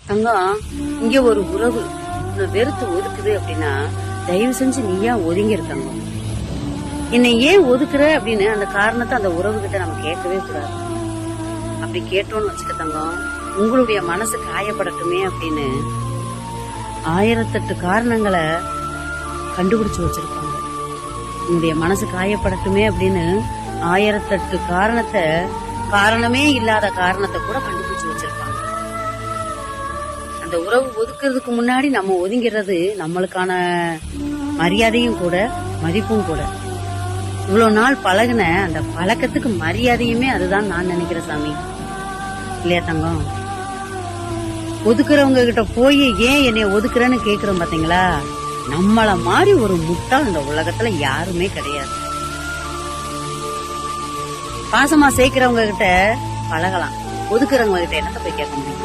தங்கம், இங்க ஒரு உறவு வெறுத்து ஒதுக்குது அப்படின்னா தயவு செஞ்சு நீயா ஒதுங்கிரு தங்கம். என்னை ஏன் ஒதுக்குற அப்படின்னு அந்த காரணத்தை அந்த உறவு கிட்ட நம்ம கேட்கவே கூடாது. அப்படி கேட்டோம்னு வச்சுக்க தங்கம், உங்களுடைய மனசு காயப்படட்டுமே அப்படின்னு 1008 காரணங்களை கண்டுபிடிச்சு வச்சிருப்பாங்க. உங்களுடைய மனசு காயப்படட்டுமே அப்படின்னு 1008 காரணத்தை, காரணமே இல்லாத காரணத்தை கூட கண்டுபிடிச்சு வச்சிருப்பாங்க. அந்த உறவு ஒதுக்குறதுக்கு முன்னாடி நம்ம ஒதுங்கிறது நம்மளுக்கான மரியாதையும் கூட, மதிப்பும் கூட. இவ்வளவு நாள் பழகுன அந்த பழக்கத்துக்கு மரியாதையுமே அதுதான் நான் நினைக்கிறேன் சாமி. இல்லையா தங்கம்? ஒதுக்குறவங்க கிட்ட போய் ஏன் என்னைய ஒதுக்குறேன்னு கேக்குறோம் பாத்தீங்களா? நம்மள மாதிரி ஒரு முட்டாள் இந்த உலகத்துல யாருமே கிடையாது. பாசமா சேர்க்கிறவங்க கிட்ட பழகலாம், ஒதுக்குறவங்க கிட்ட என்னத்த போய் கேட்க முடியும்?